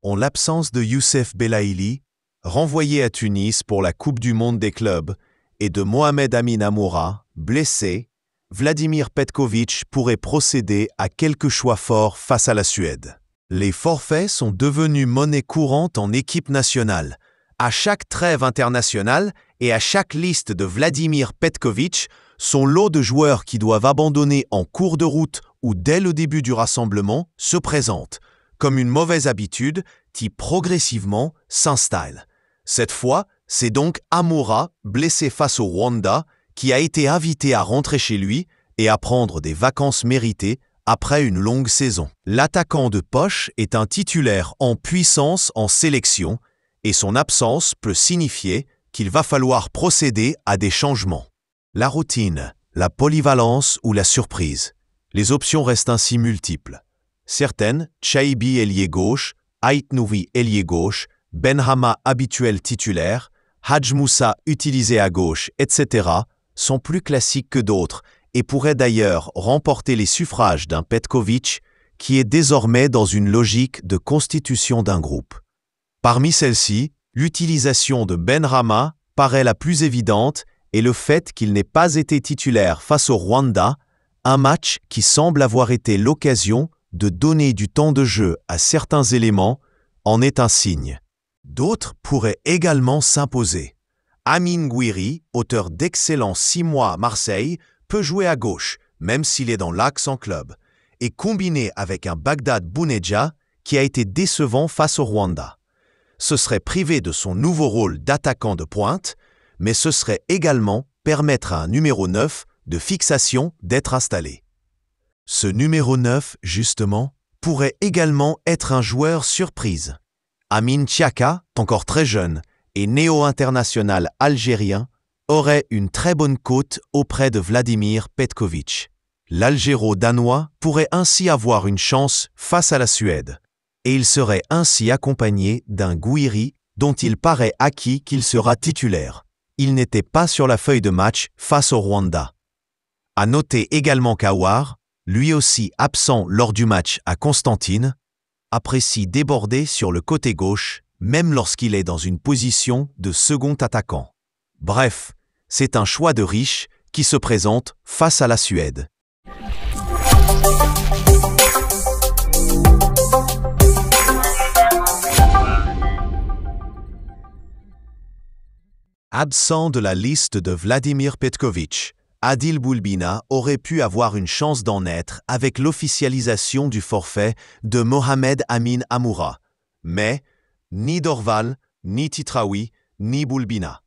En l'absence de Youssef Belaïli, renvoyé à Tunis pour la Coupe du Monde des clubs, et de Mohamed Amin Amoura, blessé, Vladimir Petković pourrait procéder à quelques choix forts face à la Suède. Les forfaits sont devenus monnaie courante en équipe nationale. À chaque trêve internationale et à chaque liste de Vladimir Petković, son lot de joueurs qui doivent abandonner en cours de route ou dès le début du rassemblement se présente, comme une mauvaise habitude qui progressivement s'installe. Cette fois, c'est donc Amoura, blessé face au Rwanda, qui a été invité à rentrer chez lui et à prendre des vacances méritées après une longue saison. L'attaquant de poche est un titulaire en puissance en sélection et son absence peut signifier qu'il va falloir procéder à des changements. La routine, la polyvalence ou la surprise. Les options restent ainsi multiples. Certaines, Chaibi ailier gauche, Aït-Nouri ailier gauche, Benrahma habituel titulaire, Hadj Moussa utilisé à gauche, etc., sont plus classiques que d'autres et pourraient d'ailleurs remporter les suffrages d'un Petković qui est désormais dans une logique de constitution d'un groupe. Parmi celles-ci, l'utilisation de Benrahma paraît la plus évidente et le fait qu'il n'ait pas été titulaire face au Rwanda, un match qui semble avoir été l'occasion de donner du temps de jeu à certains éléments, en est un signe. D'autres pourraient également s'imposer. Amin Gouiri, auteur d'excellents 6 mois à Marseille, peut jouer à gauche, même s'il est dans l'axe en club, et combiné avec un Bagdad Bounedjah qui a été décevant face au Rwanda. Ce serait privé de son nouveau rôle d'attaquant de pointe, mais ce serait également permettre à un numéro 9 de fixation d'être installé. Ce numéro 9, justement, pourrait également être un joueur surprise. Amin Tchaka, encore très jeune et néo-international algérien, aurait une très bonne cote auprès de Vladimir Petković. L'Algéro-Danois pourrait ainsi avoir une chance face à la Suède, et il serait ainsi accompagné d'un Gouiri dont il paraît acquis qu'il sera titulaire. Il n'était pas sur la feuille de match face au Rwanda. À noter également qu'Aouar, lui aussi absent lors du match à Constantine, apprécie déborder sur le côté gauche, même lorsqu'il est dans une position de second attaquant. Bref, c'est un choix de riche qui se présente face à la Suède. Absent de la liste de Vladimir Petković, Adil Boulbina aurait pu avoir une chance d'en être avec l'officialisation du forfait de Mohamed Amin Amoura. Mais ni Dorval, ni Titraoui, ni Boulbina.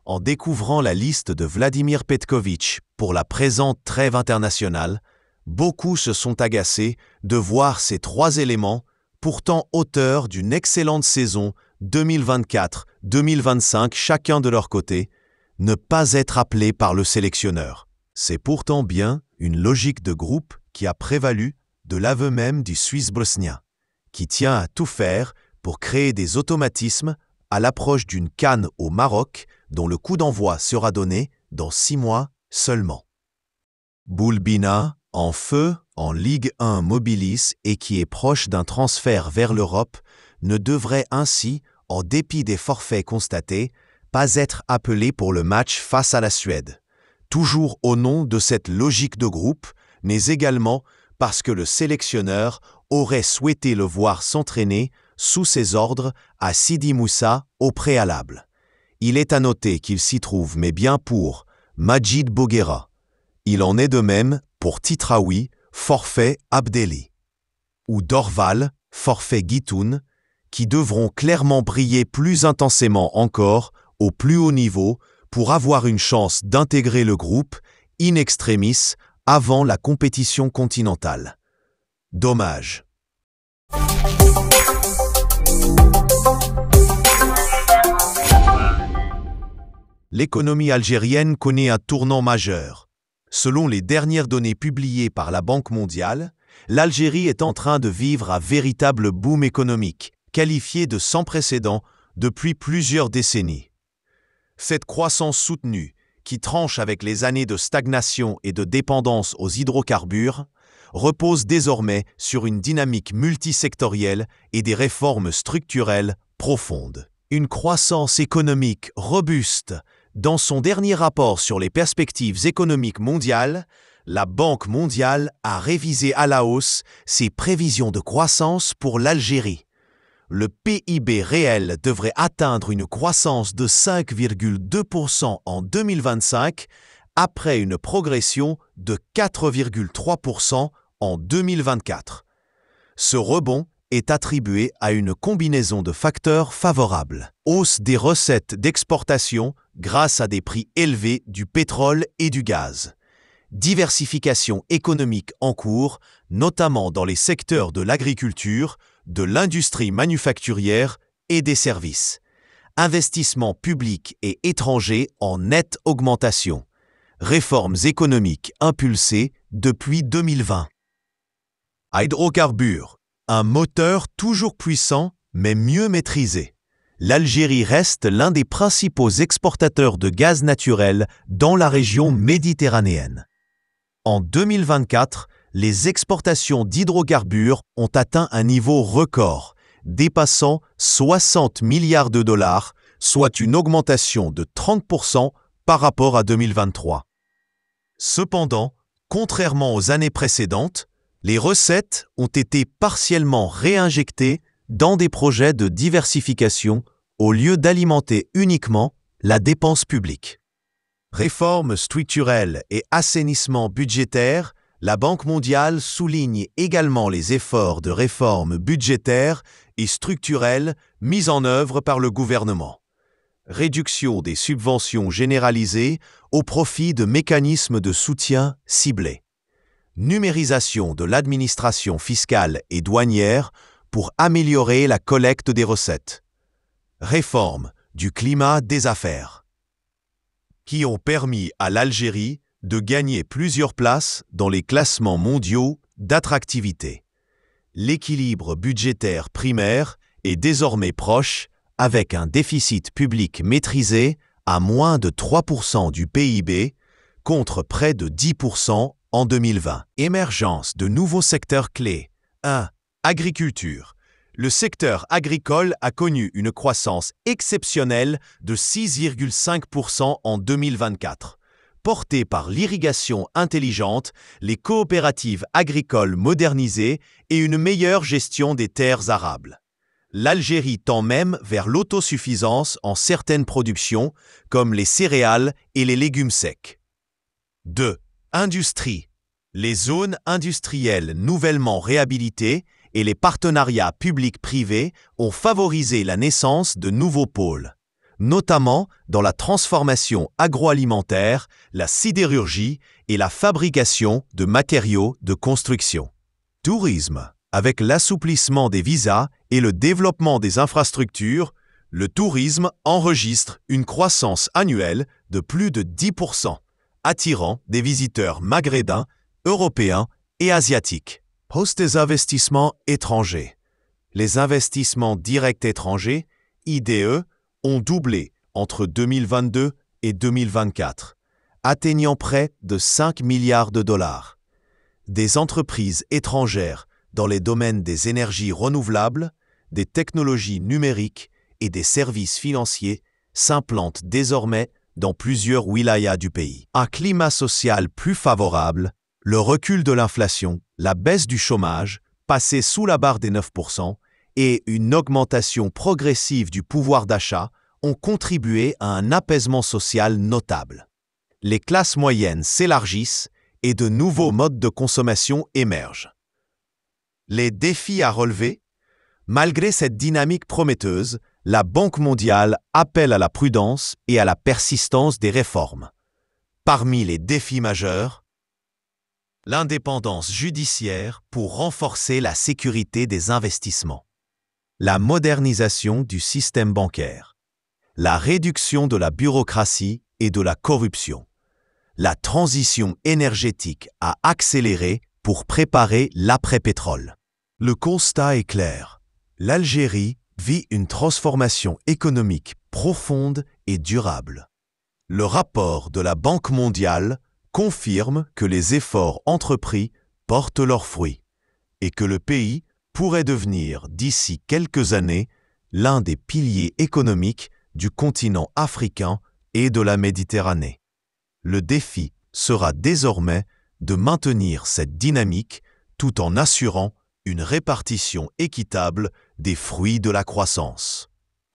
En découvrant la liste de Vladimir Petković pour la présente trêve internationale, beaucoup se sont agacés de voir ces 3 éléments, pourtant auteurs d'une excellente saison 2024-2025 chacun de leur côté, ne pas être appelés par le sélectionneur. C'est pourtant bien une logique de groupe qui a prévalu de l'aveu même du Suisse bosnien, qui tient à tout faire pour créer des automatismes à l'approche d'une CAN au Maroc dont le coup d'envoi sera donné dans 6 mois seulement. Boulbina, en feu en Ligue 1 Mobilis et qui est proche d'un transfert vers l'Europe, ne devrait ainsi, en dépit des forfaits constatés, pas être appelé pour le match face à la Suède. Toujours au nom de cette logique de groupe, mais également parce que le sélectionneur aurait souhaité le voir s'entraîner sous ses ordres à Sidi Moussa au préalable. Il est à noter qu'il s'y trouve, mais bien pour Majid Boguera. Il en est de même pour Titraoui, forfait Abdelli, ou Dorval, forfait Guitoun, qui devront clairement briller plus intensément encore au plus haut niveau pour avoir une chance d'intégrer le groupe in extremis avant la compétition continentale. Dommage. L'économie algérienne connaît un tournant majeur. Selon les dernières données publiées par la Banque mondiale, l'Algérie est en train de vivre un véritable boom économique, qualifié de sans précédent depuis plusieurs décennies. Cette croissance soutenue qui tranche avec les années de stagnation et de dépendance aux hydrocarbures, repose désormais sur une dynamique multisectorielle et des réformes structurelles profondes. Une croissance économique robuste. Dans son dernier rapport sur les perspectives économiques mondiales, la Banque mondiale a révisé à la hausse ses prévisions de croissance pour l'Algérie. Le PIB réel devrait atteindre une croissance de 5,2% en 2025, après une progression de 4,3% en 2024. Ce rebond est attribué à une combinaison de facteurs favorables. Hausse des recettes d'exportation grâce à des prix élevés du pétrole et du gaz. Diversification économique en cours, notamment dans les secteurs de l'agriculture, de l'industrie manufacturière et des services. Investissements publics et étrangers en nette augmentation. Réformes économiques impulsées depuis 2020. Hydrocarbures. Un moteur toujours puissant, mais mieux maîtrisé. L'Algérie reste l'un des principaux exportateurs de gaz naturel dans la région méditerranéenne. En 2024, les exportations d'hydrocarbures ont atteint un niveau record, dépassant 60 milliards de dollars, soit une augmentation de 30% par rapport à 2023. Cependant, contrairement aux années précédentes, les recettes ont été partiellement réinjectées dans des projets de diversification au lieu d'alimenter uniquement la dépense publique. Réformes structurelles et assainissement budgétaire, la Banque mondiale souligne également les efforts de réforme budgétaire et structurelle mis en œuvre par le gouvernement. Réduction des subventions généralisées au profit de mécanismes de soutien ciblés. Numérisation de l'administration fiscale et douanière pour améliorer la collecte des recettes. Réforme du climat des affaires, qui ont permis à l'Algérie de gagner plusieurs places dans les classements mondiaux d'attractivité. L'équilibre budgétaire primaire est désormais proche, avec un déficit public maîtrisé à moins de 3% du PIB, contre près de 10% en 2020. Émergence de nouveaux secteurs clés. 1. Agriculture. Le secteur agricole a connu une croissance exceptionnelle de 6,5% en 2024. Portée par l'irrigation intelligente, les coopératives agricoles modernisées et une meilleure gestion des terres arables. L'Algérie tend même vers l'autosuffisance en certaines productions, comme les céréales et les légumes secs. 2. Industrie. Les zones industrielles nouvellement réhabilitées et les partenariats publics-privés ont favorisé la naissance de nouveaux pôles, notamment dans la transformation agroalimentaire, la sidérurgie et la fabrication de matériaux de construction. Tourisme. Avec l'assouplissement des visas et le développement des infrastructures, le tourisme enregistre une croissance annuelle de plus de 10%, attirant des visiteurs maghrébins, européens et asiatiques. Hausse des investissements étrangers. Les investissements directs étrangers, IDE, ont doublé entre 2022 et 2024, atteignant près de 5 milliards de dollars. Des entreprises étrangères dans les domaines des énergies renouvelables, des technologies numériques et des services financiers s'implantent désormais dans plusieurs wilayas du pays. Un climat social plus favorable, le recul de l'inflation, la baisse du chômage, passé sous la barre des 9%, et une augmentation progressive du pouvoir d'achat ont contribué à un apaisement social notable. Les classes moyennes s'élargissent et de nouveaux modes de consommation émergent. Les défis à relever. Malgré cette dynamique prometteuse, la Banque mondiale appelle à la prudence et à la persistance des réformes. Parmi les défis majeurs, l'indépendance judiciaire pour renforcer la sécurité des investissements, la modernisation du système bancaire, la réduction de la bureaucratie et de la corruption, la transition énergétique à accélérer pour préparer l'après-pétrole. Le constat est clair. L'Algérie vit une transformation économique profonde et durable. Le rapport de la Banque mondiale confirme que les efforts entrepris portent leurs fruits et que le pays pourrait devenir, d'ici quelques années, l'un des piliers économiques du continent africain et de la Méditerranée. Le défi sera désormais de maintenir cette dynamique tout en assurant une répartition équitable des fruits de la croissance.